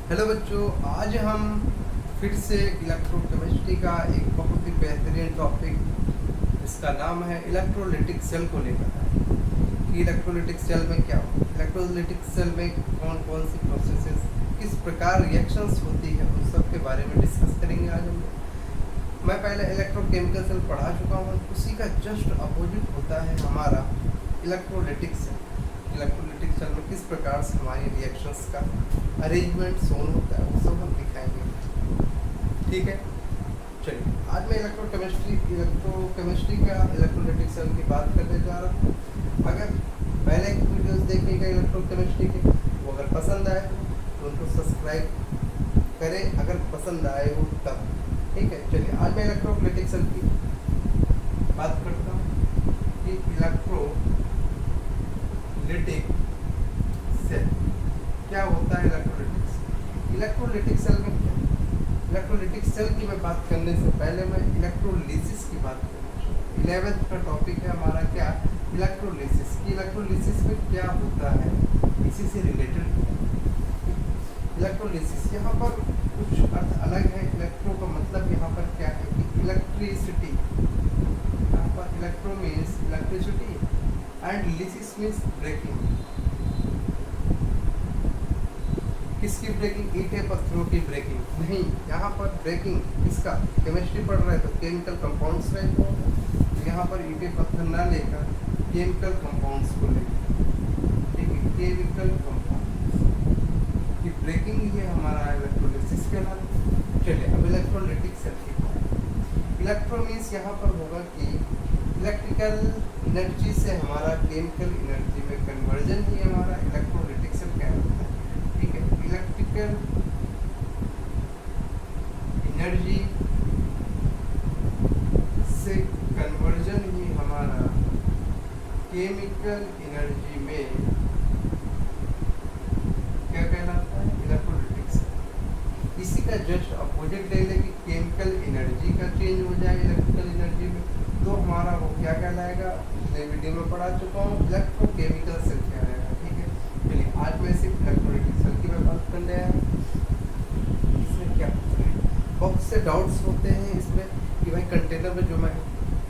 Hello बच्चों, आज हम फिर से इलेक्ट्रोकेमिस्ट्री का एक बहुत ही बेहतरीन टॉपिक जिसका नाम है इलेक्ट्रोलिटिक सेल को लेकर है कि इलेक्ट्रोलिटिक सेल में क्या हो, इलेक्ट्रोलिटिक सेल में कौन कौन सी प्रोसेसेस, किस प्रकार रिएक्शंस होती है, उन सब के बारे में डिस्कस करेंगे आज हम लोग। मैं पहले इलेक्ट्रोकेमिकल सेल पढ़ा चुका हूँ, उसी का जस्ट अपोजिट होता है हमारा इलेक्ट्रोलिटिक सेल। इलेक्ट्रोलिटिक सेल में किस प्रकार से हमारी रिएक्शंस का अरेंजमेंट सोन होता है वो सब हम दिखाएंगे। ठीक है, चलिए आज मैं इलेक्ट्रोकेमिस्ट्री का इलेक्ट्रोलिटिक सेल की बात करने जा रहा हूँ। अगर पहले की वीडियोस देखिएगा इलेक्ट्रोकेमिस्ट्री के, वो अगर पसंद आए तो उनको सब्सक्राइब करें, अगर पसंद आए हो तब। ठीक है, चलिए आज मैं इलेक्ट्रोलिटिक सेल की बात करता हूँ कि इलेक्ट्रोलिटिक सेल क्या होता है। इलेक्ट्रोलिटिक सेल में क्या, इलेक्ट्रोलिटिक सेल की मैं बात करने से पहले मैं इलेक्ट्रोलिसिस की बात करूँ। 11th का टॉपिक है हमारा क्या, इलेक्ट्रोलिसिस। इलेक्ट्रोलिसिस में क्या होता है, इसी से रिलेटेड इलेक्ट्रोलिसिस। यहाँ पर कुछ अर्थ अलग है। इलेक्ट्रो का मतलब यहाँ पर क्या है कि इलेक्ट्रिसिटी, यहाँ पर electro means electricity and lysis means breaking. किसकी ब्रेकिंग? ईंटे पत्थरों की ब्रेकिंग नहीं, यहाँ पर ब्रेकिंग किसका, केमिस्ट्री पढ़ रहे तो केमिकल कंपाउंड्स का तो यहाँ पर ईंटे पत्थर ना लेकर केमिकल कंपाउंड्स को लेकर, ठीक है, केमिकल कंपाउंड्स की ब्रेकिंग ये हमारा इलेक्ट्रोलिसिस कहलाता है। चलिए अब इलेक्ट्रोलिटिक सेल की बात। इलेक्ट्रो मीन्स यहाँ पर होगा कि इलेक्ट्रिकल एनर्जी से हमारा केमिकल एनर्जी में कन्वर्जन ही हमारा इलेक्ट्रोलिटिक सेल कहलाता है। ठीक है, इलेक्ट्रिकल एनर्जी से कन्वर्जन ही हमारा केमिकल एनर्जी में क्या कहलाता है, इलेक्ट्रोलिटिक सेल। इसी का जस्ट अपोजिट ले लें कि केमिकल एनर्जी का चेंज हो जाए इलेक्ट्रिकल एनर्जी में, तो हमारा वो क्या कहलाएगा, मैं वीडियो में पढ़ा चुका हूँ, इलेक्ट्रोकेमिकल सेल कहलाएगा। ठीक है, चलिए आज मैं सिर्फ इलेक्ट्रोलिटिक सेल की मैं बात करने आया हूँ। इसमें क्या होता है, बहुत से डाउट्स होते हैं इसमें कि भाई कंटेनर में जो मैं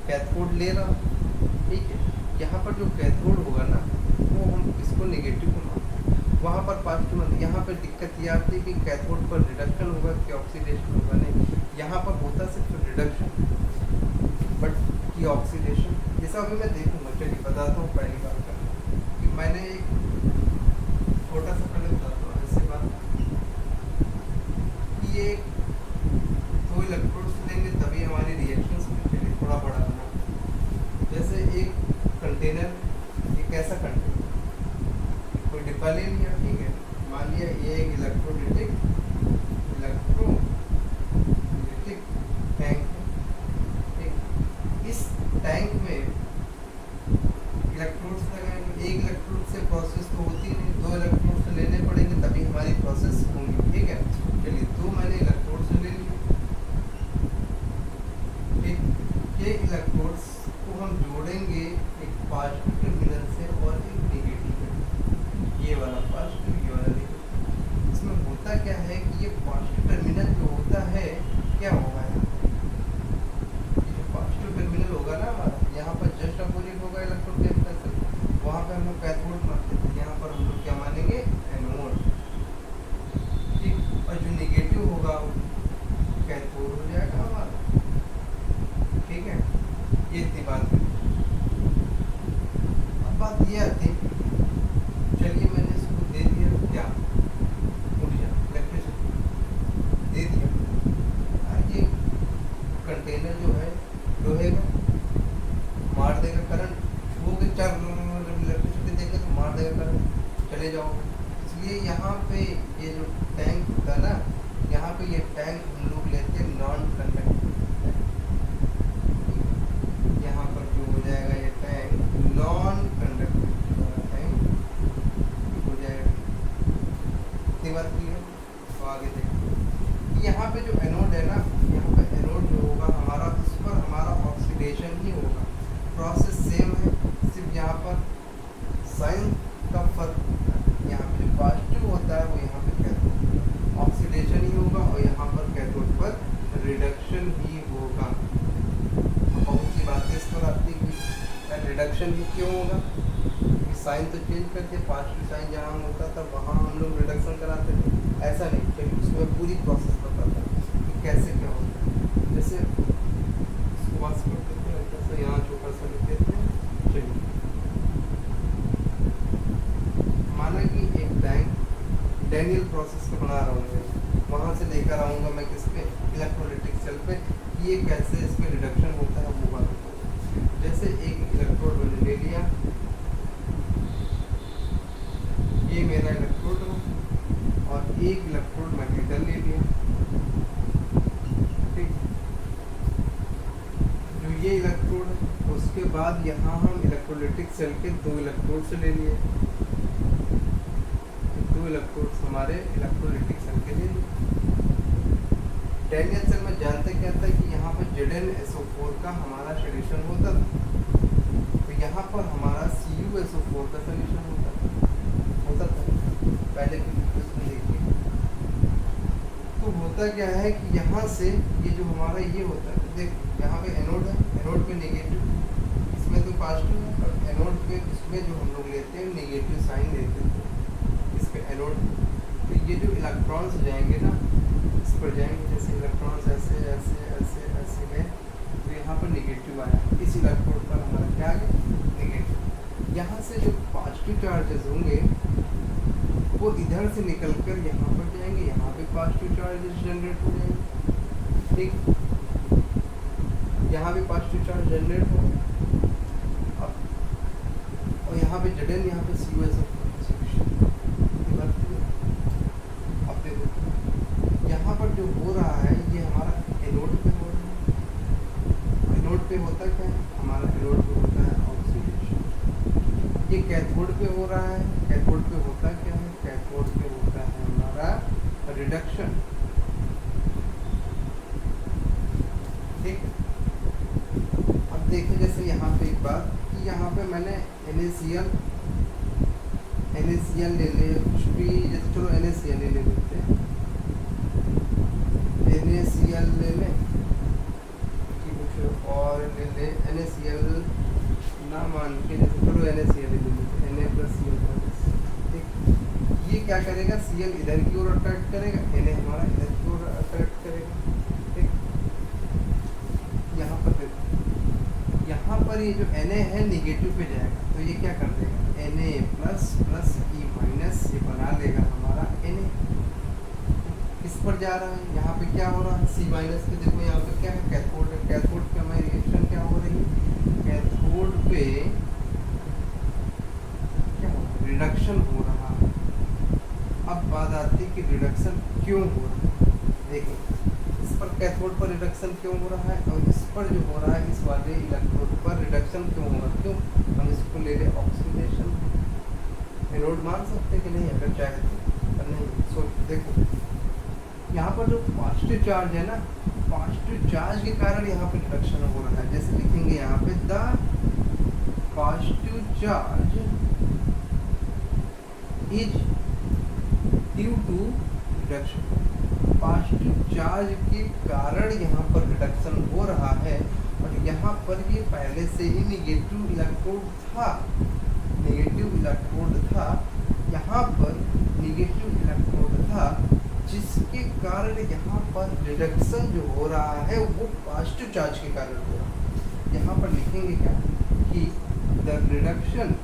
कैथोड ले रहा हूँ, ठीक है, यहाँ पर जो कैथोड होगा ना वो हम इसको नेगेटिव को मानते हैं, वहाँ पर पॉजिटिव मानते हैं। यहाँ पर दिक्कत ये आती है कि कैथोड पर रिडक्शन होगा कि ऑक्सीडेशन होगा, नहीं, यहाँ पर होता सिर्फ रिडक्शन बट की ऑक्सीडेशन, जैसा अभी मैं देखूंगा। चलिए बताता हूँ पहली बात का कि मैंने एक छोटा सा पहले बताता हूँ ऐसे बात कि ये दो इलेक्ट्रोड्स लेंगे तभी हमारी रिएक्शंस में। चलिए थोड़ा बड़ा बना, जैसे एक कंटेनर, एक ऐसा कंटेनर, कोई डिब्बा ले लिया, ठीक है, मान लिया ये एक इलेक्ट्रोलिटिक टैंक है। इस टैंक में इलेक्ट्रोड्स लगाएंगे, एक इलेक्ट्रोड से प्रोसेस तो होती नहीं, दो इलेक्ट्रोड्स लेने पड़ेंगे तभी हमारी प्रोसेस होंगी। ठीक है, चलिए दो मैंने इलेक्ट्रोड्स ले लिए, ठीक, ये इलेक्ट्रोड्स को हम जोड़ेंगे एक पॉजिटिव टर्मिनल से और एक नेगेटिव टर्मिनल, ये वाला पॉजिटिव, ये वाला नेगेटिव। इसमें होता क्या है कि ये पॉजिटिव टर्मिनल जो होता है क्या होगा, टर्मिनल होगा ना हमारा, यहाँ पर जस्ट अपोजिट होगा इलेक्ट्रोकेमिकल सेल, वहाँ पे हम लोग कैथोड मानते थे, यहाँ पर हम लोग क्या मानेंगे, एनोड। ठीक, और जो नेगेटिव होगा कैथोड हो जाएगा हमारा। ठीक है, ये इतनी बात है। अब बात ये आती, चलिए मैंने इसको दे दिया क्या, ऊर्जा, इलेक्ट्रिसिटी दे दिया। ये कंटेनर जो है लोहे का मार देगा करंट, वो कि चार इलेक्ट्रिसिटी देगा तो मार देगा करंट, चले जाओगे। इसलिए यहाँ पे ये जो टैंक होता है ना, यहाँ पे ये टैंक हम लोग लेते हैं नॉन कंडक्टिव। यहाँ पर जो हो जाएगा ये टैंक नॉन कंडक्टिव टैंक हो जाएगा। इतनी बात क्लियर, तो आगे देखिए यहाँ पे जो एनोड है ना, यहाँ पे एनोड जो होगा हमारा, उस पर हमारा ऑक्सीडेशन ही होगा। प्रोसेस सेम है, सिर्फ यहाँ पर साइन का फर्क होता है। यहाँ पे जो पॉजिटिव होता है वो यहाँ पे क्या थे, फास्ट टू साइन जहाँ होता था वहाँ हम लोग रिडक्शन कराते थे, ऐसा नहीं। चलिए उसमें पूरी प्रोसेस बताता हूँ कि कैसे क्या होता है। जैसे इसको पास कर देते हैं, जैसे यहाँ छोटा सा लिख देते हैं। चलिए माना कि एक बैंक डैनियल प्रोसेस को बना रहा हूँ मैं, वहाँ से लेकर आऊँगा मैं किस पे, इलेक्ट्रोलिटिक सेल पे, ये कैसे इस पे रिडक्शन होता है वो बात। जैसे एक इलेक्ट्रोड मैंने ले लिया, ये मेरा इलेक्ट्रोड है, और एक इलेक्ट्रोड मैंने इधर ले लिया, ठीक। जो ये इलेक्ट्रोड है, उसके बाद यहाँ हम इलेक्ट्रोलिटिक सेल के 2 इलेक्ट्रोड से ले लिए, 2 इलेक्ट्रोड हमारे इलेक्ट्रोलिटिक सेल के ले लिए। डैनियल सेल में जानते क्या था कि यहाँ पर ZnSO4 का हमारा सोल्यूशन होता था, तो यहाँ पर हमारा CuSO4 का सोल्यूशन होता था। पहले की वीडियोस में देखिए, तो होता क्या है कि यहाँ से ये जो हमारा ये होता है, देख यहाँ पे एनोड है, एनोड पे नेगेटिव, इसमें तो पॉजिटिव है, और एनोड पे इसमें जो हम लोग लेते हैं नेगेटिव साइन लेते थे इस पे एनोड। तो ये जो इलेक्ट्रॉन्स जाएंगे ना इस पर जाएंगे, जैसे इलेक्ट्रॉन्स ऐसे ऐसे ऐसे ऐसे गए, तो यहाँ पर नेगेटिव आया, इस इलेक्ट्रोड पर हमारा क्या आ गया, नेगेटिव। यहाँ से जो पॉजिटिव चार्जेस होंगे वो इधर से निकल कर यहाँ पर जाएंगे, यहाँ पे पॉजिटिव चार्जेस जनरेट हो जाएंगे, ठीक। यहाँ भी पॉजिटिव चार्ज जनरेट हो, और यहाँ पे Zn, यहाँ पे CuSO4। अब देखो यहाँ पर जो हो रहा है ये हमारा एनोड पे हो रहा है। एनोड पे होता क्या है, हमारा एनोड पे होता है ऑक्सीडेशन। ये कैथोड पे हो रहा है, कैथोड पे होता क्या है, कैथोड पे होता है हमारा रिडक्शन, ठीक। अब देखिए जैसे यहाँ पे एक बात कि यहाँ पे मैंने NaCl ले ले, कुछ भी, जैसे चलो NaCl ले लेते हैं, NaCl ले लें कि कुछ और ले ले, NaCl ना मान के, जैसे चलो NaCl ले लेते हैं, Na+Cl, ठीक। ये क्या करेगा, Cl इधर की ओर अट्रैक्ट करेगा, Na हमारा इधर की ओर अट्रैक्ट करेगा, ठीक। यहाँ पर देखो, यहाँ पर ये जो Na है निगेटिव पे जाएगा, तो ये क्या कर देगा, Na++E- ये बना लेगा हमारा Na। किस पर जा रहा है, यहाँ पे क्या हो रहा है, C- पे देखो यहाँ पे क्या है, कैथोड है, कैथोड पे हमारी रिएक्शन क्या हो रही है, कैथोड पे क्या हो रहा है, रिडक्शन हो रहा है। अब बात आती है कि रिडक्शन क्यों हो रहा है, देखिए इस पर कैथोड पर रिडक्शन क्यों हो रहा है, और इस पर जो हो रहा है इस वाले इलेक्ट्रोड पर रिडक्शन क्यों हो रहा है, क्यों, हम इसको ले लें ऑक्सीडेशन। एनोड मान सकते कि नहीं अगर चाहे तो, पर नहीं। सो देखो यहाँ पर जो पॉजिटिव चार्ज है ना, पॉजिटिव चार्ज के कारण यहाँ पे रिडक्शन हो रहा है। जैसे लिखेंगे यहाँ पे the positive charge is due to reduction. Positive charge के कारण यहाँ पर रिडक्शन हो रहा है, और यहाँ पर ये पहले से ही निगेटिव इलेक्ट्रोड था, निगेटिव इलेक्ट्रोड था, यहाँ पर निगेटिव इलेक्ट्रोड था, जिसके कारण यहाँ पर रिडक्शन जो हो रहा है वो पॉजिटिव चार्ज के कारण हो रहा है। यहाँ पर लिखेंगे क्या कि the reduction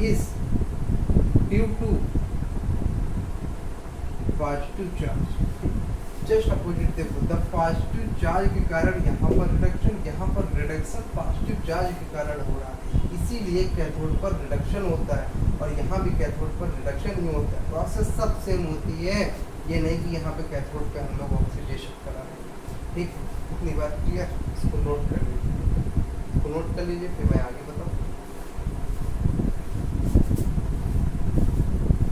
is due to positive charge. Just opposite देखो, द पॉजिटिव चार्ज के कारण यहाँ पर रिडक्शन, यहाँ पर रिडक्शन पॉजिटिव चार्ज के कारण हो रहा है, इसीलिए कैथोड पर रिडक्शन होता है, और यहाँ भी कैथोड पर रिडक्शन ही होता है। प्रोसेस सब सेम होती है, ये नहीं कि यहाँ पे कैथोड पे हम लोग ऑक्सीडेशन करा रहे हैं, ठीक। इतनी बात क्लियर, इसको नोट कर लीजिए, इसको नोट कर लीजिए, फिर मैं आगे बताऊँ।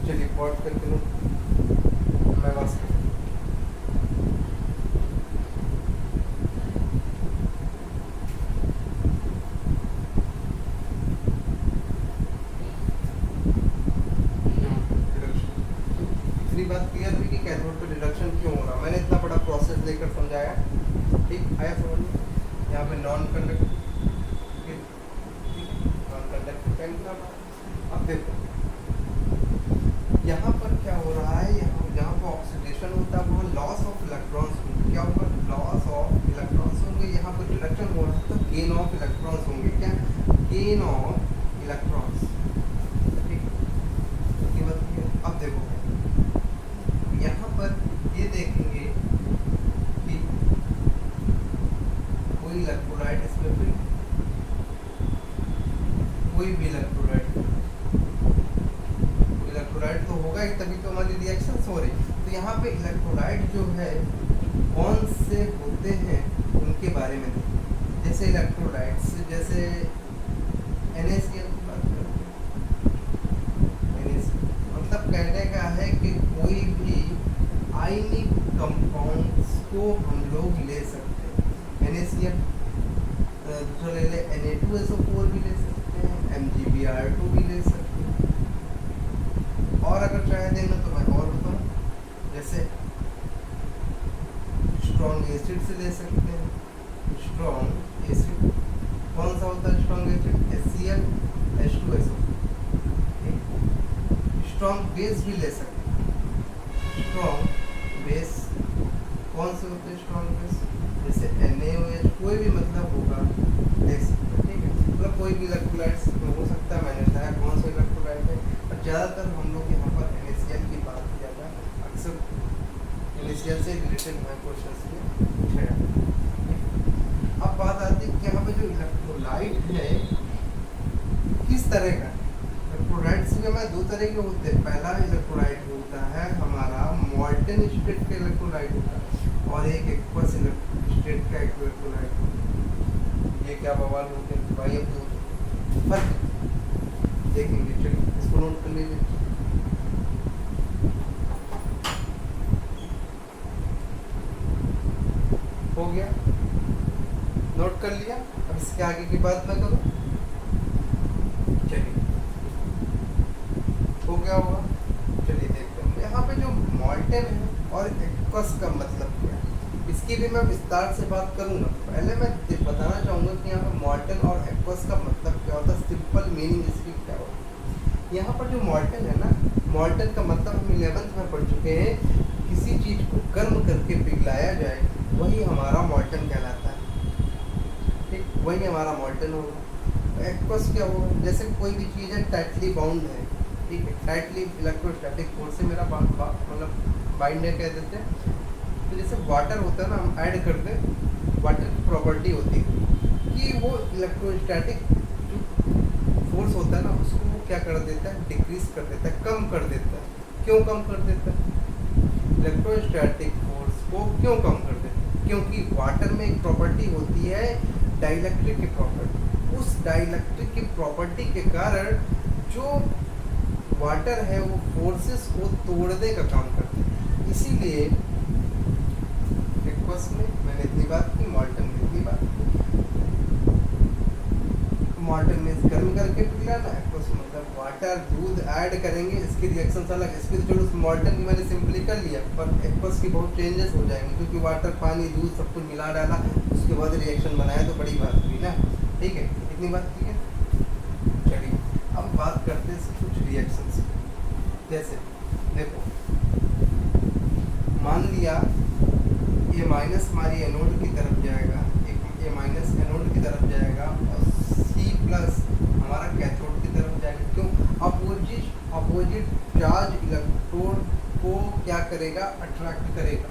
चलिए पॉज करके नोट, मैं बस बात क्लियर हुई कि कैथोड पे रिडक्शन क्यों हो रहा। मैंने इतना बड़ा प्रोसेस लेकर समझाया, ठीक आया समझ में। यहाँ पे नॉन कंडक्टिव, नॉन कंडक्टिव का देखो यहाँ पर क्या हो रहा है, यहाँ जहाँ पर ऑक्सीडेशन होता है वहाँ लॉस ऑफ इलेक्ट्रॉन्स होंगे। क्या होगा? लॉस ऑफ इलेक्ट्रॉन्स होंगे। यहाँ पर रिडक्शन हो रहा है तो गेन ऑफ इलेक्ट्रॉन्स होंगे। क्या? Gain of electrons. ठीक है, अब देखो यहाँ पर ये देखेंगे कि कोई इलेक्ट्रोलाइट इसमें फिर कोई भी इलेक्ट्रोलाइट तो होगा ही, तभी तो हमारी रिएक्शन हो रही। तो यहाँ पे इलेक्ट्रोलाइट जो है कौन से होते हैं उनके बारे में देखिए। जैसे इलेक्ट्रोलाइट्स, जैसे NaCl की बात करें, मतलब कहने का है कि कोई भी आयनिक कंपाउंड्स को हम लोग ले सकते हैं। NaCl, दूसरा ले ले Na2SO4 भी ले सकते हैं, MgBr2 भी ले सकते हैं, और अगर चाहे देना तो मैं और बताऊँ, जैसे स्ट्रॉन्ग एसिड से ले सकते हैं। स्ट्रॉन्ग एसिड कौन सा होता है? Strong acid HCl H2SO। Strong base भी ले सकते हैं। स्ट्रॉन्ग बेस कौन से होते हैं? स्ट्रॉन्ग बेस जैसे NaOH, कोई भी मतलब होगा देख सकते हैं। ठीक है, मतलब कोई भी इलेक्ट्रोलाइट्स हो सकता है। मैंने बताया कौन सा इलेक्ट्रोलाइट है, और ज़्यादातर हम लोग यहाँ पर NaCl की बात किया जाए, अक्सर NaCl से रिलेटेड हमारे क्वेश्चन पूछा जाता है। अब बात आती है कि यहाँ पे जो इलेक्ट्रोलाइट है किस तरह का? इलेक्ट्रोलाइट्स में दो तरह के होते हैं। पहला इलेक्ट्रोलाइट होता है हमारा मॉल्टन स्टेट का इलेक्ट्रोलाइट होता है, और एक एक्वस स्टेट का इलेक्ट्रोलाइट होता है। ये क्या बवाल होते हैं भाई? अब तो फर्क देखेंगे, चलिए इसको नोट कर लीजिए। हो गया, नोट कर लिया। अब इसके आगे की बात मैं करूँ, चलिए हो गया होगा। चलिए देखते हैं यहाँ पे जो मॉल्टन है और एक्वस का मतलब क्या है, इसकी भी मैं विस्तार से बात करूँगा। पहले मैं बताना चाहूँगा कि यहाँ पे मॉल्टन और एक्वस का मतलब क्या होता है, सिंपल मीनिंग इसकी क्या होता है। यहाँ पर जो मॉल्टन है ना, मॉल्टन का मतलब हम 11th में पढ़ चुके हैं, किसी चीज़ को गर्म करके पिघलाया जाए वही हमारा मॉल्टन कहलाता है। ठीक, वही हमारा मॉल्टन होगा। एक्वस क्या होगा? जैसे कोई भी चीज़ है टाइटली बाउंड है, ठीक है, टाइटली इलेक्ट्रोस्टैटिक फोर्स से मेरा मतलब बाइंड है कह देते हैं। तो जैसे वाटर होता है ना, हम ऐड करते हैं, वाटर की प्रॉपर्टी होती है कि वो इलेक्ट्रोस्टैटिक फोर्स होता है ना, उसको वो क्या कर देता है? डिक्रीज कर देता है, कम कर देता है। क्यों कम कर देता है? इलेक्ट्रोस्टैटिक फोर्स को क्यों कम कर देता है? क्योंकि वाटर में एक प्रॉपर्टी होती है डाइलेक्ट्रिक की प्रॉपर्टी। उस डाइलेक्ट्रिक की प्रॉपर्टी के कारण जो वाटर है वो फोर्सेस को तोड़ने का काम करता है। इसीलिए एक्वस में मैंने इतनी बात की, मॉल्टन में इतनी बात की। मॉल्टन में गर्म करके पिघलाना, एक्वस मतलब वाटर दूध ऐड करेंगे, इसकी रिएक्शन अलग। इसकी तो चलो मॉल्टन की मैंने सिंपली कर लिया, पर एक्वस की बहुत चेंजेस हो जाएंगे, क्योंकि वाटर पानी दूध सब कुछ मिला डाला, उसके बाद रिएक्शन बनाया तो बड़ी बात हुई ना। ठीक है, इतनी बात की है। चलिए अब बात करते हैं कुछ रिएक्शंस की। जैसे देखो, मान लिया ये माइनस हमारी एनोड की तरफ जाएगा, ये माइनस एनोड की तरफ जाएगा, और C प्लस हमारा कैथोड की तरफ जाएगा। क्यों? अपोजिट चार्ज इलेक्ट्रोड को क्या करेगा? अट्रैक्ट करेगा।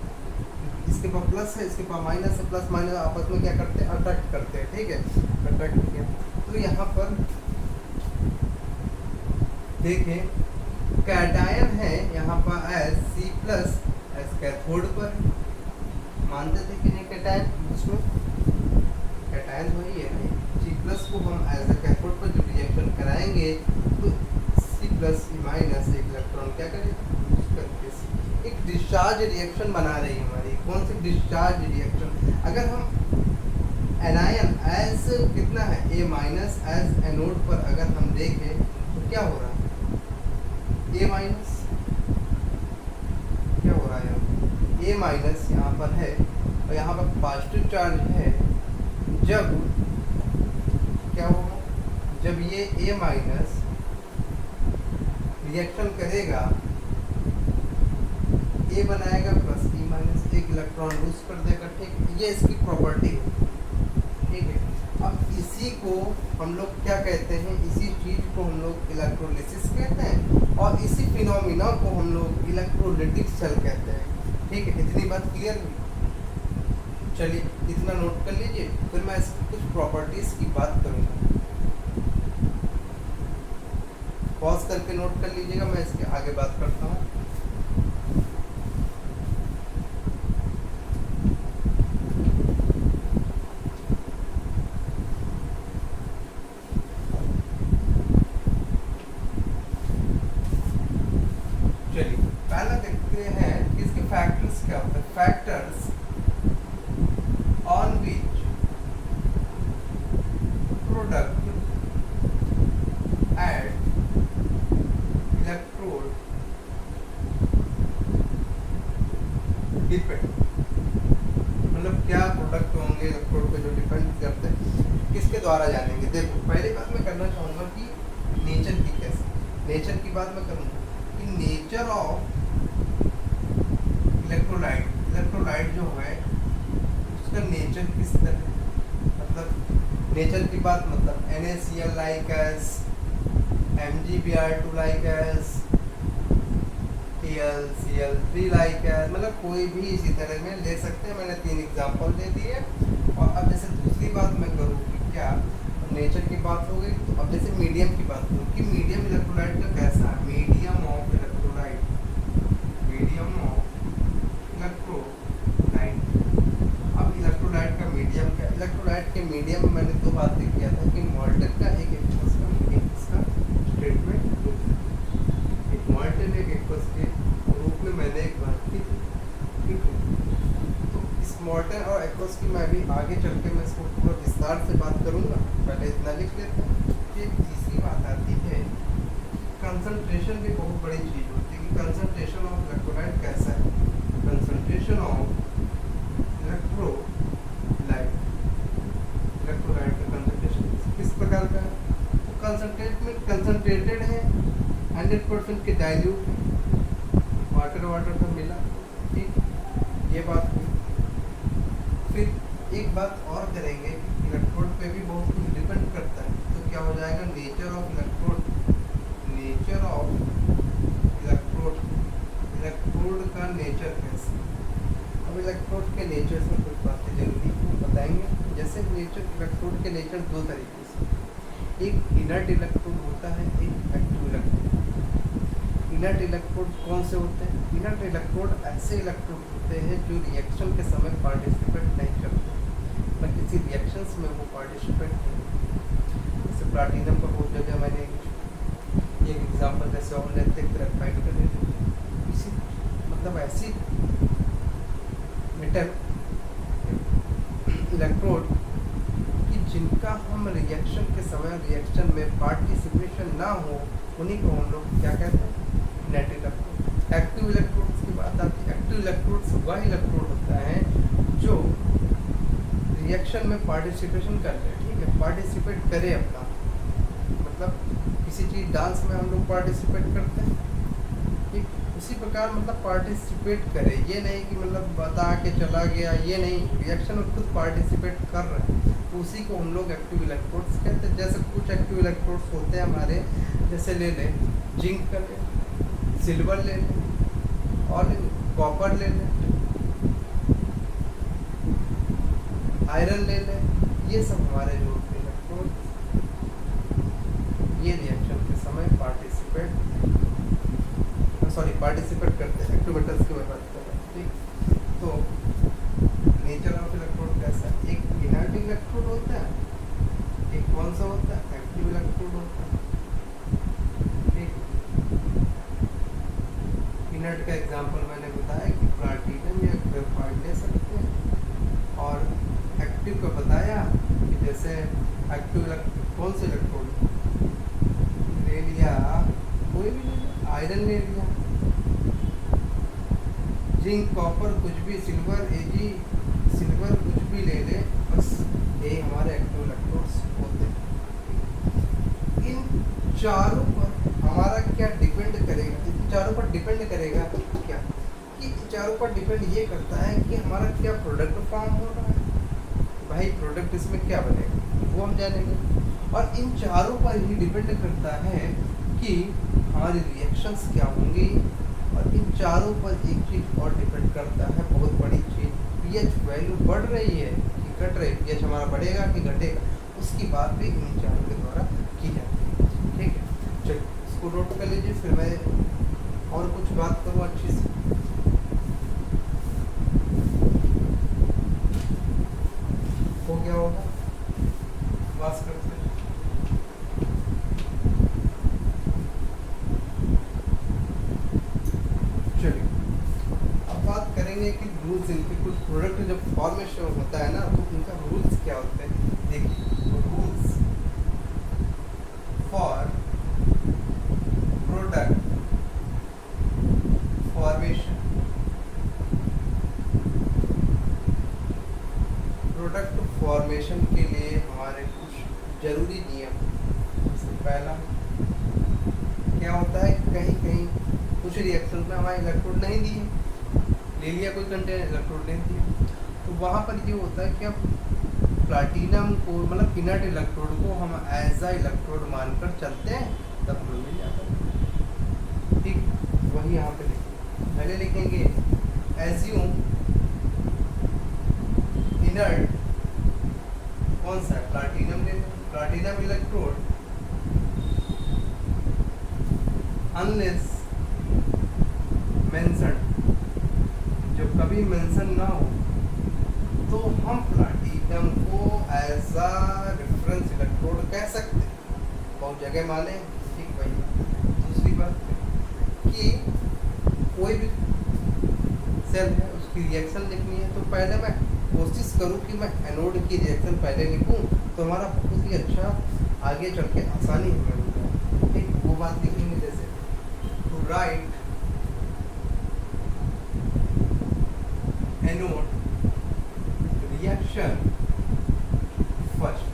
इसके पास प्लस है, इसके पास माइनस है, प्लस माइनस आपस में क्या करते हैं? अट्रैक्ट करते हैं। ठीक है, अट्रैक्ट किया। तो यहाँ पर देखें, कैटायन है यहाँ पर as C plus as cathode पर। मानते थे कि नहीं कैटायन? उसमें कैटायन वही है ना। C प्लस को हम एज ए कैथोड पर जब रिएक्शन कराएंगे तो C प्लस माइनस एक इलेक्ट्रॉन क्या करेगा? एक डिस्चार्ज रिएक्शन बना रही है हमारी। कौन सी डिस्चार्ज रिएक्शन? अगर हम एनायन एज कितना है A माइनस एज एनोड पर अगर हम देखें तो क्या हो रहा है? A माइनस क्या हो रहा है? यहाँ A माइनस यहाँ पर है, और यहाँ पर पॉजिटिव चार्ज है। जब क्या होगा? जब ये A माइनस रिएक्शन करेगा, ए बनाएगा प्लस ई माइनस, एक इलेक्ट्रॉन लूज कर देगा, ठीक है, ये इसकी प्रॉपर्टी है, ठीक है। अब इसी को हम लोग क्या कहते हैं, इसी चीज को हम लोग इलेक्ट्रोलिसिस कहते हैं और इसी फिनोमिना को हम लोग इलेक्ट्रोलिटिक सेल कहते हैं, ठीक है। इतनी बात क्लियर हुई? चलिए इतना नोट कर लीजिए, फिर मैं इसकी कुछ प्रॉपर्टीज की बात करूंगा। पॉज करके नोट कर लीजिएगा, मैं इसके आगे बात करता हूँ। चलिए पहला देखते हैं कि इसके फैक्टर्स क्या होते हैं। Factors on which product at electrode depend, मतलब क्या प्रोडक्ट होंगे इलेक्ट्रोड पे जो डिपेंड करते हैं, किसके द्वारा जानेंगे। देखो पहली बात मैं करना चाहूँगा कि नेचर की कैसे, नेचर की बात मैं करूँगा कि नेचर ऑफ इलेक्ट्रोलाइट, इलेक्ट्रोलाइट जो है उसका नेचर किस तरह, मतलब नेचर की बात मतलब NaCl like S, MgBr2 like S, TlCl3 like S, मतलब कोई भी इसी तरह में ले सकते हैं। मैंने 3 एग्जांपल दे दिए। और अब जैसे दूसरी बात मैं करूँ कि क्या नेचर की बात हो गई, तो अब जैसे मीडियम की बात करूँ कि मीडियम इलेक्ट्रोलाइट का कैसा है, medium of electrolyte, medium of electrolyte. अब इलेक्ट्रोलाइट का मीडियम क्या, इलेक्ट्रोलाइट के मीडियम में मैंने 2 बातें किया था कि मॉल्टन का एक एक्वस का, एक इसका स्टेटमेंट रूप, एक मॉल्टन एक एक्वस के रूप में मैंने एक बात की, ठीक है। तो इस मॉल्टन और एक्वस की मैं भी आगे चल के मैं इसको पूरा विस्तार से बात करूंगा, पहले इतना लिख लेते हैं। एक तीसरी बात आती है, कंसंट्रेशन भी बहुत बड़ी चीज़ होती है कि कंसंट्रेशन ऑफ इलेक्ट्रोलाइट कैसा है। कंसंट्रेशन ऑफ इलेक्ट्रोलाइट, इलेक्ट्रोलाइट का कंसंट्रेशन किस प्रकार का है, तो कंसंट्रेटेड है, 100% के डाइल्यूट है, वाटर वाटर का मिला, ठीक, ये बात हुई। फिर एक बात और करेंगे कि इलेक्ट्रोड पे भी बहुत कुछ डिपेंड करता है, तो क्या हो जाएगा, nature of electrode, nature of electrode, electrode का नेचर कैसे। अब इलेक्ट्रोड के नेचर से कुछ बातें जरूरी बताएंगे। जैसे नेचर, इलेक्ट्रोड के नेचर 2 तरीके से, एक इनर्ट इलेक्ट्रोड होता है, एक एक्टिव इलेक्ट्रोड। इनर्ट इलेक्ट्रोड कौन से होते हैं, इनर्ट इलेक्ट्रोड ऐसे इलेक्ट्रोड होते हैं जो रिएक्शन के समय पार्टिसिपेट नहीं करते, मतलब किसी रिएक्शंस में वो पार्टिसिपेट नहीं। जैसे प्लाटिनम का बहुत जगह मैंने एक एग्जांपल जैसे और लेते हैं, ग्रेफाइट का ले लेते हैं, इसी मतलब ऐसी मेटल इलेक्ट्रोड कि जिनका हम रिएक्शन के समय रिएक्शन में पार्टिसिपेशन ना हो, उन्हीं को हम लोग क्या कहते हैं, नेट इलेक्ट्रोड। एक्टिव इलेक्ट्रोड्स की बात आती है, एक्टिव इलेक्ट्रोड्स वह इलेक्ट्रोड होता है जो रिएक्शन में पार्टिसिपेशन कर रहे हैं, ठीक है, पार्टिसिपेट करे अपना, मतलब किसी चीज़ डांस में हम लोग पार्टिसिपेट करते हैं, ठीक, उसी प्रकार मतलब पार्टिसिपेट करे, ये नहीं कि मतलब बता के चला गया, ये नहीं, रिएक्शन में खुद पार्टिसिपेट कर रहे हैं, तो उसी को हम लोग एक्टिव इलेक्ट्रोड्स कहते हैं। जैसे कुछ एक्टिव इलेक्ट्रोड्स होते हैं हमारे, जैसे ले लें जिंक का ले, सिल्वर ले लें और कॉपर ले लें, आयरन ले लें, ये सब हमारे जो इलेक्ट्रोड ये रिएक्शन के समय पार्टिसिपेट करते हैं, एक्टिव मेटल्स की मैं बात कर रहा हूँ, ठीक। तो नेचर ऑफ इलेक्ट्रोड कैसा है, एक इनर्ट इलेक्ट्रोड होता है, एक कौन सा होता है, एक्टिव इलेक्ट्रोड होता है, ठीक। इनर्ट का एग्जांपल मैंने बताया कि प्लाटिनम या ग्रेफाइट ले सकते हैं, और एक्टिव का बताया कि जैसे एक्टिव कौन से इलेक्ट्रोड ले लिया, कोई भी ले लिया, आयरन ले लिया, जिंक, कॉपर, कुछ भी, सिल्वर, Ag, सिल्वर कुछ भी ले ले, बस ये हमारे एक्टिव इलेक्ट्रोड्स होते हैं। इन चारों पर हमारा क्या डिपेंड चारों पर डिपेंड करेगा क्या, कि इन चारों पर डिपेंड ये करता है कि हमारा क्या प्रोडक्ट फॉर्म हो रहा है, भाई प्रोडक्ट इसमें क्या बनेगा वो हम जानेंगे। और इन चारों पर ही डिपेंड करता है कि हमारी रिएक्शंस क्या होंगी। और इन चारों पर एक चीज़ और डिपेंड करता है, बहुत बड़ी चीज़, पीएच वैल्यू बढ़ रही है कि घट रही है, पीएच हमारा बढ़ेगा कि घटेगा, उसकी बात भी इन चारों के द्वारा की जाती है। ठीक है, चलिए इसको नोट कर लीजिए, फिर मैं और कुछ बात करूँ अच्छी से। हो गया होगा बात करते हैं। चलिए अब बात करेंगे कि रूल्स, इनके कुछ प्रोडक्ट जब फॉर्मेशन होता है ना तो उनका रूल्स क्या होते हैं। देखिए rules for product formation, product formation के लिए हमारे कुछ जरूरी नियम। सबसे पहला क्या होता है, कहीं कहीं कुछ रिएक्शन में हमारे इलेक्ट्रोड नहीं दिए, ले लिया कोई कंटेनर इलेक्ट्रोड नहीं दिया, तो वहाँ पर ये होता है कि अब प्लाटिनम को मतलब पिनट इलेक्ट्रोड को हम एज आ इलेक्ट्रोड मानकर चलते हैं, तब हमें मिल जाता है। ठीक, वही यहाँ पे लिखेंगे, पहले लिखेंगे एज्यूम इनर्ट, कौन सा है, प्लाटिनम ले लो, प्लाटिनम इलेक्ट्रोड अनलेस मेंशन, जब कभी मेंशन ना हो तो हम प्लाटिनम को एज अ रेफरेंस इलेक्ट्रोड कह सकते हैं, बहुत जगह माने। ठीक, वही दूसरी बात कि कोई भी सेल है उसकी रिएक्शन लिखनी है तो पहले मैं कोशिश करूं कि मैं एनोड की रिएक्शन पहले लिखूं, तो हमारा बहुत ही अच्छा आगे चल के आसानी हमें होता है। ठीक, वो बात लिखेंगे जैसे to write anode reaction first.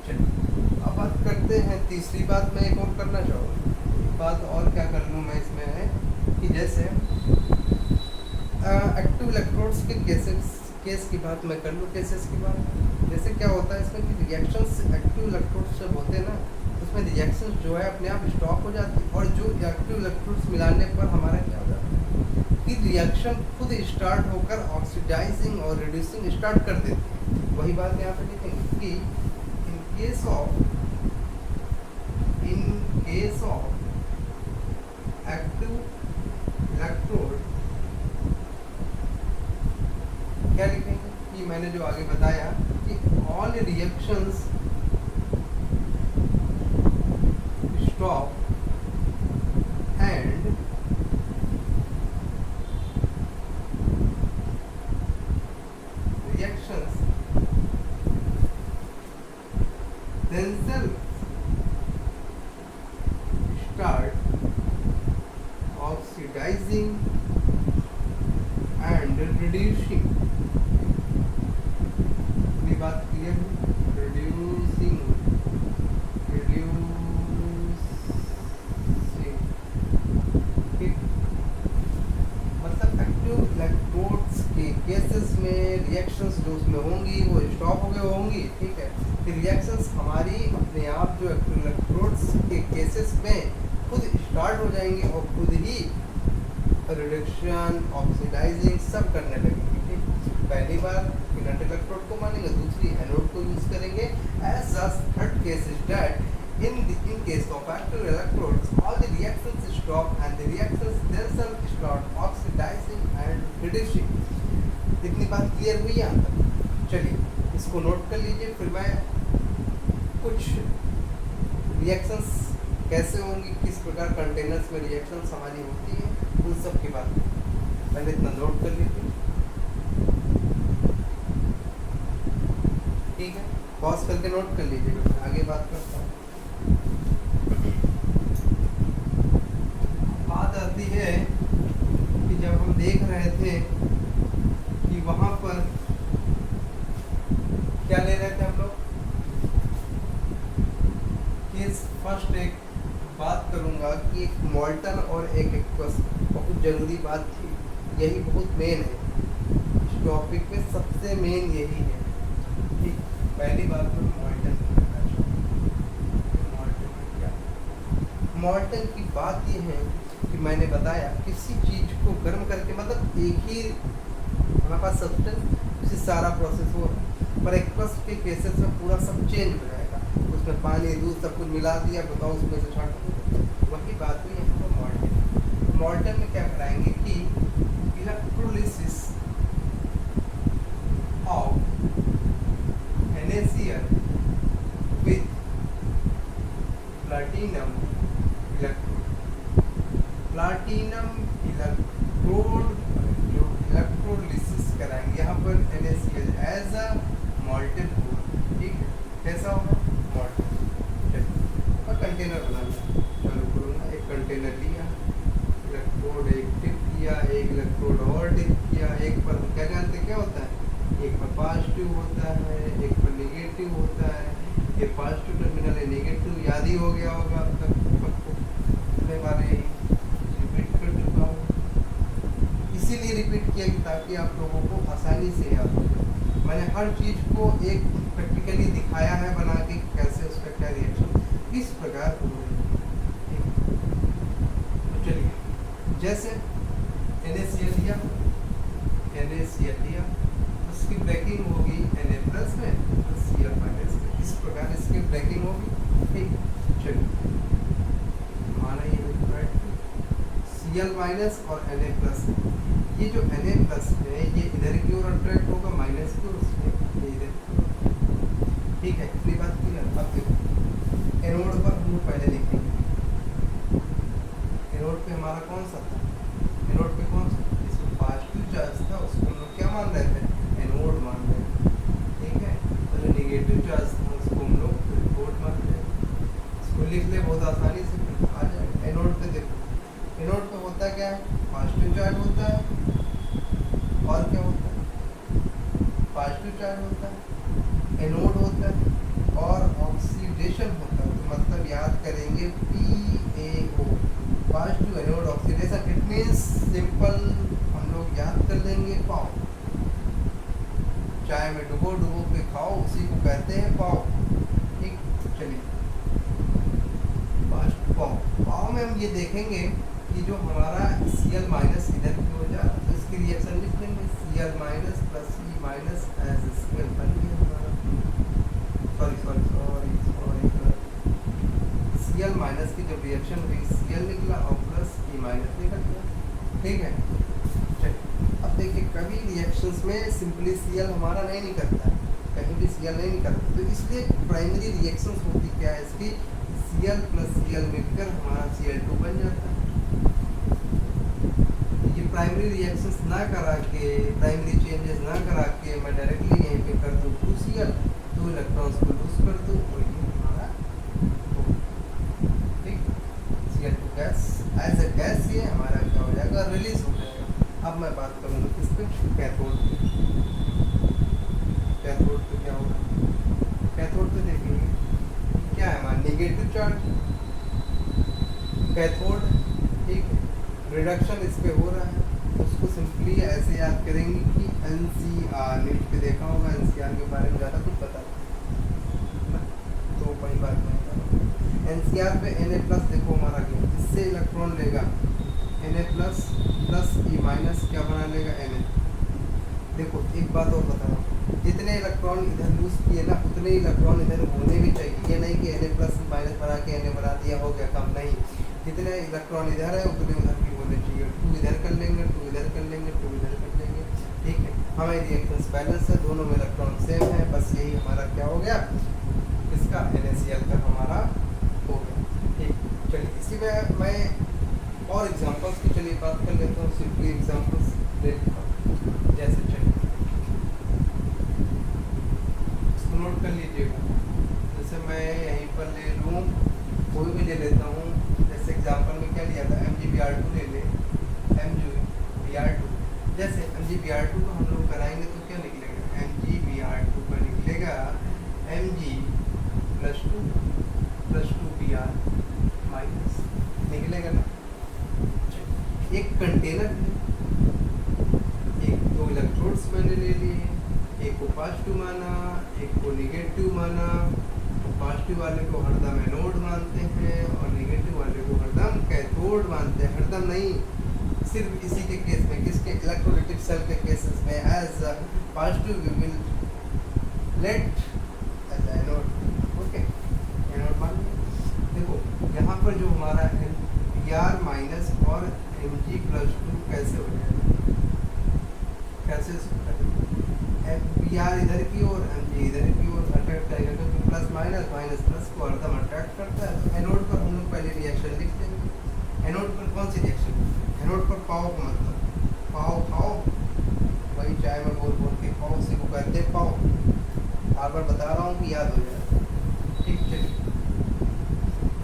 चलिए अब बात करते हैं तीसरी बात, मैं एक और करना चाहूँगा, बात और क्या कर लूँ मैं इसमें है कि जैसे एक्टिव इलेक्ट्रोड्स के केस की बात मैं कर लूँ, केसेस की बात। जैसे क्या होता है इसमें कि रिएक्शंस एक्टिव इलेक्ट्रोड्स जब होते हैं ना, उसमें रिएक्शंस जो है अपने आप स्टॉप हो जाती है, और जो एक्टिव इलेक्ट्रोड्स मिलाने पर हमारा क्या हो जाता है कि रिएक्शन खुद स्टार्ट होकर ऑक्सीडाइजिंग और रिड्यूसिंग स्टार्ट कर देती है। वही बात यहाँ पे लिखेंगे कि in case of active electrode क्या लिखेंगे कि मैंने जो आगे बताया कि all reactions stop and reactions themselves start oxidizing and reducing। अपनी बात क्लियर है, reducing ठीक, मतलब एक्टिव इलेक्ट्रोड्स के केसेस में रिएक्शंस जो उसमें होंगी वो स्टॉप हो गए होंगी। ठीक है, फिर रिएक्शंस हमारी अपने आप जो एक्टिव इलेक्ट्रोड्स के केसेस में खुद स्टार्ट हो जाएंगी और खुद ही रिडक्शन ऑक्सीडाइजिंग सब करने लगेंगे। ठीक, पहली बार पिनट इलेक्ट्रोड को मानेंगे, दूसरी एनोड को यूज करेंगे। As third case is that in case of active electrodes all the reactions stop and the reactions themselves start oxidizing and reducing। इतनी बात क्लियर हुई यहाँ तक। चलिए इसको नोट कर लीजिए, फिर मैं कुछ रिएक्शंस कैसे होंगी, किस प्रकार कंटेनर्स में रिएक्शंस हमारी होती है, उन सब की बात पहले इतना नोट कर लीजिए। ठीक है, पॉज करके नोट कर लीजिए, आगे बात करता हूँ। बात आती है कि जब हम देख रहे थे कि वहाँ पर क्या ले रहे थे हम लोग, केस फर्स्ट एक बात करूंगा कि एक मॉल्टन और एक एक्वस, बहुत ज़रूरी बात थी, यही बहुत मेन है इस टॉपिक में, सबसे मेन यही है। ठीक, पहली बात मैं मॉल्टन की करना चाहूँगा। मॉल्टन में क्या, मॉल्टन की बात ये है कि मैंने बताया किसी चीज़ को गर्म करके, मतलब एक ही हमारे पास सब्सटेंस से सारा प्रोसेस हो रहा है, पर एक्वस के केसेस में पूरा सब चेंज हो जाएगा, उसमें पानी दूध सब कुछ मिला दिया, बताओ उसमें से छाट दो। वही बात हुई यहाँ पर मॉल्टन। मॉल्टन में क्या कराएंगे कि electrolysis of NaCl with platinum electrode जो इलेक्ट्रोलिसिस कराएंगे यहाँ पर NaCl एज अ मॉल्टन होगा। ठीक है, कैसा होगा मॉल्टन। और कंटेनर बनाना चालू करूँगा, एक कंटेनर लिया, इलेक्ट्रोड एक डिप किया, एक इलेक्ट्रोड और डिप किया, एक पर क्या जानते क्या होता है, एक पर पॉजिटिव होता है, एक पर नेगेटिव होता है, ये पॉजिटिव टर्मिनल है, नेगेटिव याद ही हो गया होगा अब तक सबको, पिछले बार रिपीट कर चुका हूँ, इसीलिए रिपीट किया कि ताकि आप लोगों को आसानी से याद हो जाए। मैंने हर चीज़ को एक प्रैक्टिकली दिखाया है बना के, कैसे उसका क्या रिएक्शन किस प्रकार हो रही है। तो चलिए, जैसे NaCl लिया, उसकी ब्रेकिंग होगी Na प्लस में तो Cl माइनस में, इस प्रकार इसकी ब्रेकिंग होगी। ठीक, चलिए माना ये Cl माइनस और Na प्लस, ये जो Na प्लस है ये इधर की ओर अट्रैक्ट होगा, माइनस की ओर ये इधर की ओर। ठीक है, इतनी बात क्लियर। अब देखो एनोड पर हम पहले लिखेंगे, एनोड पे हमारा कौन सा था, एनोड पे कौन सा, इसमें पॉजिटिव चार्ज था, उसको हम लोग क्या मान रहे थे, एनोड मान रहे थे। ठीक है, तो जो नेगेटिव चार्ज था उसको हम लोग कैथोड मान रहे थे। इसको लिख ले बहुत आसानी से, फिर आ जाएगा। एनोड पे देखो, एनोड पे होता क्या है, पॉजिटिव चार्ज होता है, और क्या होता है, पॉजिटिव चार्ज होता है, एनोड होता है और ऑक्सीडेशन होता है। तो मतलब याद करेंगे PaO, positive anode oxidation. It means simple हम लोग याद कर लेंगे पाओ, चाय में डुबो डुबो के खाओ, उसी को कहते हैं पाओ। ठीक, चलिए पाओ में हम ये देखेंगे कि जो हमारा Cl माइनस इधर की हो जाए तो इसकी रिएक्शन लिख लेंगे, Cl minus plus E minus as Cl बन गया हमारा, Cl माइनस की जब रिएक्शन हुई Cl निकला और प्लस E माइनस निकल गया। ठीक है, चलिए अब देखिए कभी रिएक्शंस में सिंपली Cl हमारा नहीं निकलता है, कहीं भी Cl नहीं निकलता, तो इसलिए प्राइमरी रिएक्शंस होती क्या है इसकी, Cl प्लस Cl मिलकर हमारा Cl2 बन जाता है। ये प्राइमरी रिएक्शंस ना करा के, प्राइमरी चेंजेस ना करा के मैं डायरेक्टली यहीं पे कर दूँ 2Cl, 2 इलेक्ट्रॉन्स को लूज कर दूँ और ये हमारा ठीक Cl2 gas as a gas ये हमारा क्या हो जाएगा, रिलीज हो जाएगा। अब मैं बात करूँगा किस पे, कैथोड पे। कैथोड पे क्या होगा, कैथोड पे देखेंगे क्या है हमारा नेगेटिव चार्ज कैथोड। ठीक है, रिडक्शन इस पे हो रहा है, उसको सिंपली ऐसे याद करेंगे कि NCR, नेट पे देखा होगा NCR के बारे में ज़्यादा कुछ पता नहीं, तो वही बात मैं NCR पे Na प्लस देखो हमारा क्या, इससे इलेक्ट्रॉन लेगा Na plus plus E minus क्या बना लेगा Na। देखो एक बात और बता रहा हूँ, जितने इलेक्ट्रॉन इधर लूज किए ना उतने इलेक्ट्रॉन इधर होने भी चाहिए, ये नहीं कि Na प्लस माइनस बना के Na बना दिया हो गया काम, नहीं, जितने इलेक्ट्रॉन इधर है उतने उधर भी होने चाहिए। 2 इधर कर लेंगे, 2 इधर कर लेंगे, 2 इधर कर लेंगे। ठीक है, हमारे रिएक्शंस बैलेंस है, दोनों में इलेक्ट्रॉन सेम है, बस यही हमारा क्या हो गया, इसका NaCl का हमारा हो गया। ठीक, चलिए इसी में मैं और एग्जांपल्स की चलिए बात कर लेता हूँ, सिंपली एग्जांपल्स ले लेता हूँ। जैसे चलिए इसको नोट कर लीजिएगा, जैसे मैं यहीं पर ले लूँ, कोई भी ले लेता हूँ, जैसे एग्जांपल में क्या लिया था, MgBr2 ले ले, MgBr2। जैसे MgBr2 को हम लोग कराएंगे तो क्या निकलेगा, MgBr2 का निकलेगा Mg +2 +2Br माइनस निकलेगा ना। एक कंटेनर है, एक दो इलेक्ट्रोड्स मैंने ले लिए, एक को पॉजिटिव माना, एक को निगेटिव माना। पॉजिटिव वाले को हरदम एनोड मानते हैं और निगेटिव वाले को हरदम कैथोड मानते हैं। हरदम नहीं, सिर्फ इसी के केस में, किसके, इलेक्ट्रोलाइटिक सेल के केसेस में, as positive we will let as anode. Okay, anode मान लिया। देखो यहाँ पर जो हमारा है Pr माइनस और Mg+2 कैसे हो जाएगा, कैसे Pr इधर की ओर, Mg इधर की ओर अट्रैक्ट करेगा, क्योंकि प्लस माइनस माइनस प्लस को हरदम अट्रैक्ट करता है। तो एनोड पर हम लोग पहले रिएक्शन लिख देंगे। एनोड पर कौन सी रिएक्शन, एनोड पर पाव का मतलब पाव खाओ, वही चाय में बोल बोल के पाव से को कहते हैं पाव, बार बार बता रहा हूँ कि याद हो जाए। ठीक, चलिए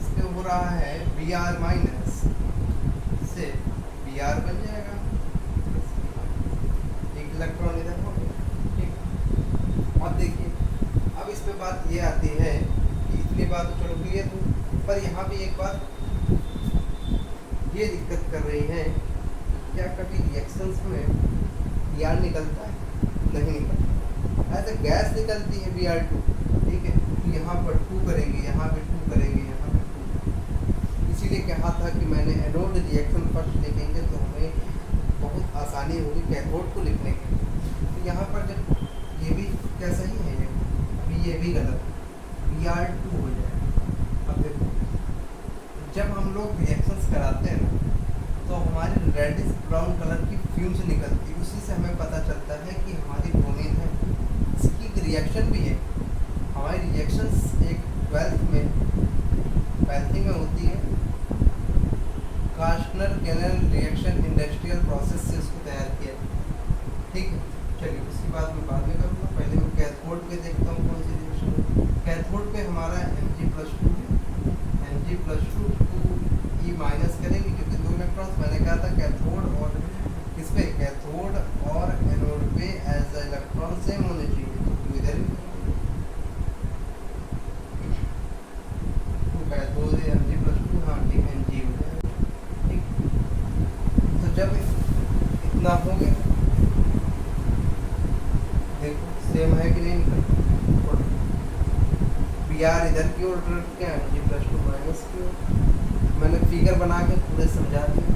इसमें हो रहा है Br माइनस से Br बन जाएगा, एक इलेक्ट्रॉन इधर हो गया। ठीक, अब देखिए अब इसमें बात ये आती है कि इतनी बात तो चलो क्लियर थी, पर यहाँ भी एक बात ये दिक्कत कर रही है, क्या कभी रिएक्शंस में Br निकलता है, नहीं निकलता। ऐसे गैस निकलती है Br2, ठीक है, तो यहाँ पर 2 करेंगे, यहाँ पे 2 करेंगे, यहाँ पे 2। इसीलिए कहा था कि मैंने एनोड रिएक्शन फर्स्ट लिखेंगे तो हमें बहुत आसानी होगी कैथोड को लिखने के। तो यहाँ पर जब ये भी क्या सही है, अभी ये भी गलत, Br2 हो जाएगा। अब देखो जब हम लोग रिएक्शंस कराते हैं ना, तो हमारी रेडिश ब्राउन कलर की फ्यूम्स निकलती है, उसी से हमें पता चलता है कि हमारी ब्रोमीन है। इसकी एक रिएक्शन भी है, हमारी रिएक्शंस एक 12th में होती है, कास्टनर-केनेल रिएक्शन इंडस्ट्रियल प्रोसेस से उसको तैयार किया। ठीक है, चलिए उसकी बात मैं बाद में करूँगा, पहले मैं कैथोड पे देखता हूँ कौन सी रिएक्शन है। कैथोड पे हमारा Mg+2 है, Mg+2 E माइनस करेंगे क्योंकि 2 इलेक्ट्रॉन्स, मैंने कहा था कैथोड और किस पे, कैथोड और एनोड पे एज इलेक्ट्रॉन सेम होने चाहिए, तो इधर कैथोड है Mg+2, हाँ ठीक है, Mg हो जाएगा। ठीक, तो जब इतना हो गया, देखो सेम है कि नहीं, Br इधर की ओर क्या है, Mg+2 माइनस की ओर। मैंने फिगर बना के पूरे समझा दिया।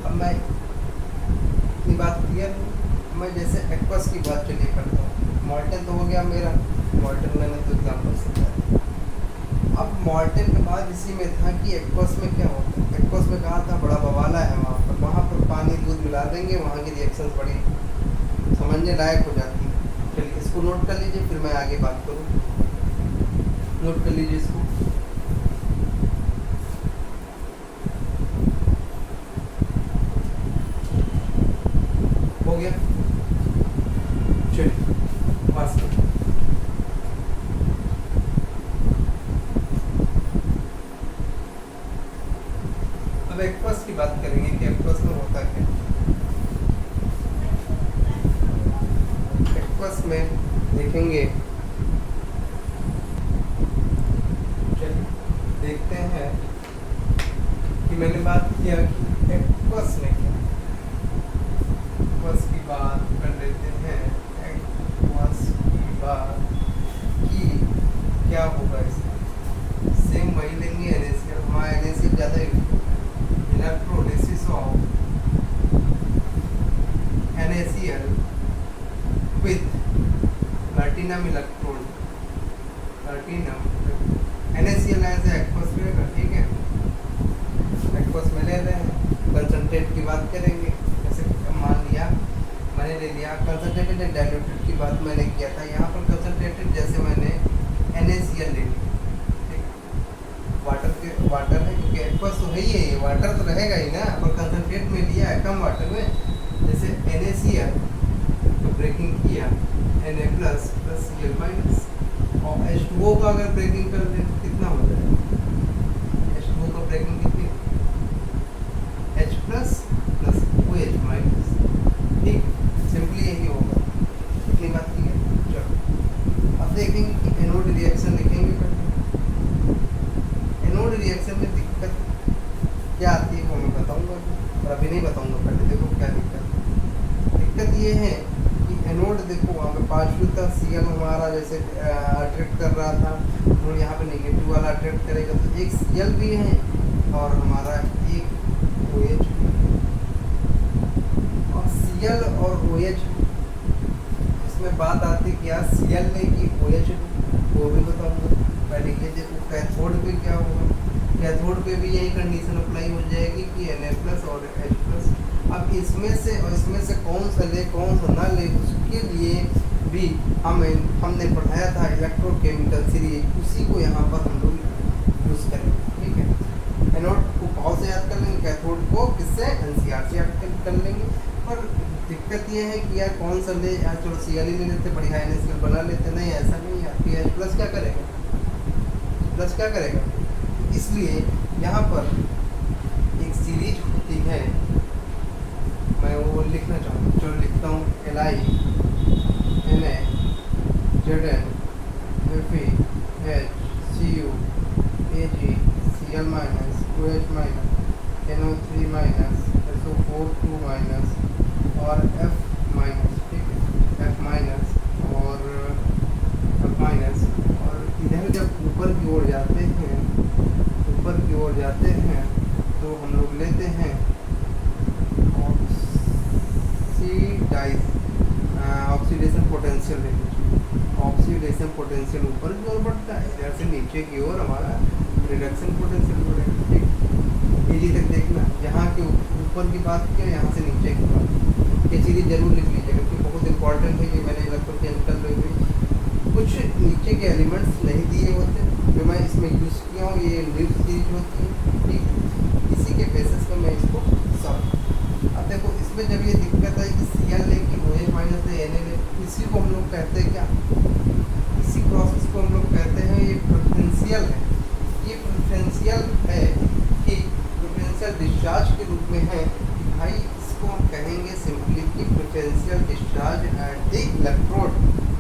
अब मैं इतनी बात क्लियर हूँ, मैं जैसे एक्वस की बात चलिए करता हूँ। मॉल्टन तो हो गया मेरा, मॉल्टन मैंने तो एग्जाम्पल समझाया। अब मॉल्टन के बाद इसी में था कि एक्वस में क्या होता है, एक्वस में कहा था बड़ा बवाला है वहाँ पर पानी दूध मिला देंगे, वहाँ की रिएक्शन बड़ी समझने लायक हो जाती है। चलिए इसको नोट कर लीजिए, फिर मैं आगे बात करूँ। नोट कर लीजिए इसको। हो गया, चलिए वास्तव अब एक्वस की बात करेंगे कि एक्वस में होता क्या। एक्वस में देखेंगे, चलिए देखते हैं कि मैंने बात किया कि एक्वस में क्या, एक्वस की बात कर लेते हैं। एक्वस की बात की क्या होगा, इसमें सेम वही लेंगे NaCl, हमारा NaCl ज़्यादा electrolysis of NaCl with platinum electrode, platinum NaCl as aqueous रहेगा। ठीक है, एक्वस में ले रहे हैं, कंसंट्रेट की बात करेंगे। जैसे मान लिया मैंने ले लिया कंसंट्रेटेड एंड डाइल्यूटेड की बात मैंने किया था, यहाँ पर कंसंट्रेटेड जैसे मैंने NaCl ले लिया, वाटर है क्योंकि एक्वस तो है ही है, ये वाटर तो रहेगा ही ना, पर कंसंट्रेट में लिया है कम वाटर में। जैसे NaCl तो ब्रेकिंग किया Na++Cl- और H2O का अगर ब्रेकिंग कर दें तो कितना हो जाएगा, H2O का ब्रेकिंग कितनी, H++OH-। ठीक, सिंपली यही होगा, इतनी बात की है। चलो अब देखेंगे कि एनोड रिएक्शन लिखेंगे। रिएक्शन में दिक्कत क्या आती है वो मैं बताऊंगा, और अभी नहीं बताऊंगा, पहले देखो क्या दिक्कत ये है कि एनोड देखो वहाँ पे पॉजिटिव था, Cl हमारा जैसे अट्रैक्ट कर रहा था, और यहाँ पे नेगेटिव वाला अट्रैक्ट करेगा, तो एक Cl भी है और हमारा एक OH भी। और Cl और OH इसमें बात आती है कि यार Cl में कि OH वो भी बताऊंगा। पहले ये देखो कैथोड पे क्या होगा, कैथोड पे भी यही कंडीशन अप्लाई हो जाएगी कि Na+ और H+। अब इसमें से और इसमें से कौन सा ले कौन सा ना ले, उसके लिए भी हमने पढ़ाया था इलेक्ट्रोकेमिकल सीरीज, उसी को यहाँ पर हम लोग यूज़ करेंगे। ठीक है, एनोड को पावर से याद कर लेंगे, कैथोड को किससे NCR से याद कर लेंगे। और दिक्कत ये है कि यार कौन सा ले, यार चलो Cl ही ले लेते, बढ़िया NaCl बना लेते, नहीं ऐसा नहीं है। आपकी H+ क्या करेगा, प्लस क्या करेगा, इसलिए यहाँ पर एक सीरीज होती है, मैं वो लिखना चाहूँगा, जो लिखता हूँ Li Na Zn Fe H Cu Ag Cl minus OH minus NO3 minus SO4 2 minus और F minus, ठीक है, F minus और F minus। और इधर जब ऊपर की ओर जाते हैं, ऊपर की ओर जाते हैं तो हम लोग लेते हैं ऑक्सीडेशन पोटेंशियल ले लीजिए। ऑक्सीडेशन पोटेंशियल ऊपर की ओर बढ़ता है, इधर से नीचे की ओर हमारा रिडक्शन पोटेंशियल बढ़ेगा। ठीक, ये तक देखना, यहाँ के ऊपर की बात किया, यहाँ से नीचे की बात, ये चीज़ें जरूर लिख लीजिएगा क्योंकि बहुत इंपॉर्टेंट है। ये मैंने इलेक्ट्रोकेमिकल में कुछ नीचे के एलिमेंट्स नहीं दिए होते जो मैं इसमें यूज़ किया हूँ, ये लिव सीरीज होती है। ठीक, इसी के बेसिस पर मैं इसको सॉल्व। अब देखो इसमें जब ये दिक्कत है कि Cl ले कि OH माइनस ले Na ले, इसी को हम लोग कहते हैं क्या, इसी प्रोसेस को हम लोग कहते हैं ये प्रेफरेंशियल है। ये प्रेफरेंशियल है कि प्रेफरेंशियल डिस्चार्ज के रूप में है। भाई इसको हम कहेंगे सिंपली कि preferential discharge at the electrode,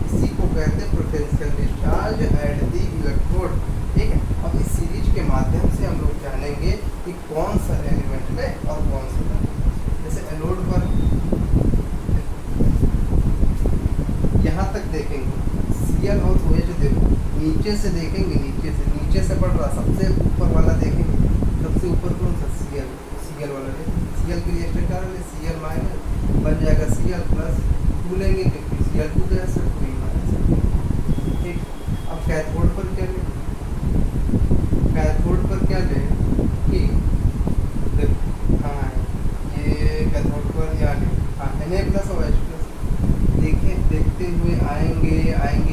इसी को कहते हैं preferential discharge at the electrode. ठीक है, अब इस सीरीज के माध्यम से हम लोग जानेंगे कि कौन सा एलिमेंट ले और कौन सा नहीं। जैसे एनोड पर यहाँ तक देखेंगे Cl और OH, देखो नीचे से देखेंगे, नीचे से बढ़ रहा, सबसे ऊपर वाला देखेंगे, सबसे ऊपर कौन सा Cl वाला देखेंगे। Cl के लिए एक्स्ट्रा ले, Cl माइनस बन जाएगा Cl+ 2 लेंगे क्योंकि Cl2 गैस है, 2 माइनस। ठीक, अब कैथोड पर क्या ले, कैथोड पर क्या ले कि देखो कहाँ है ये कैथोड पर, या Na+ और H+। देखते हुए आएंगे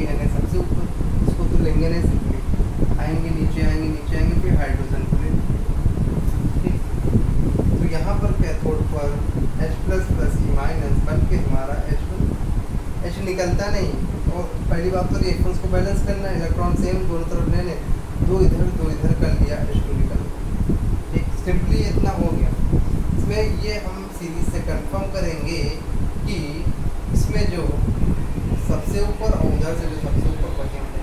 Na सबसे ऊपर, इसको तो लेंगे नहीं सिंपली, आएंगे नीचे फिर हाइड्रोजन को लेंगे। ठीक, तो यहाँ पर कैथोड पर H++ E- बन के हमारा H निकलता नहीं। और पहली बात तो रिएक्शंस को बैलेंस करना है, इलेक्ट्रॉन सेम दोनों तरफ लेने, दो इधर कर लिया, H2 निकल। ठीक, सिंपली इतना हो गया। इसमें ये हम सीरीज से कंफर्म करेंगे कि इसमें जो सबसे ऊपर और उधर से जो सबसे ऊपर बचेंगे।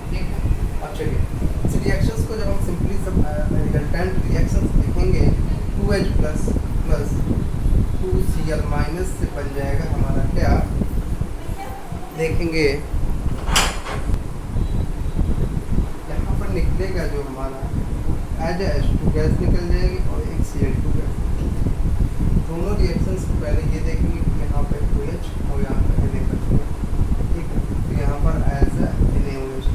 ठीक है, अब चलिए इस रिएक्शंस को जब हम सिंपली सब रिजल्टेंट रिएक्शंस लिखेंगे, 2H+ प्लस 2Cl- से बन जाएगा हमारा क्या, देखेंगे यहाँ पर निकलेगा जो हमारा एज H2 गैस निकल जाएगी और एक Cl2 गैस। दोनों रिएक्शंस को पहले ये देखेंगे कि यहाँ पर OH और यहाँ पर Na बचेगा। ठीक है, तो यहाँ पर एज NaOH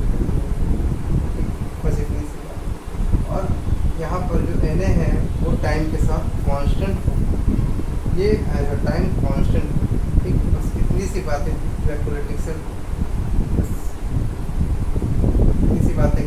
बस इतनी सी बात। और यहाँ पर जो Na है वो टाइम के साथ कांस्टेंट हो, ये एज अ टाइम कांस्टेंट हो। ठीक, बस इतनी सी बातें इलेक्ट्रोलिटिक सेल, बस इतनी सी बातें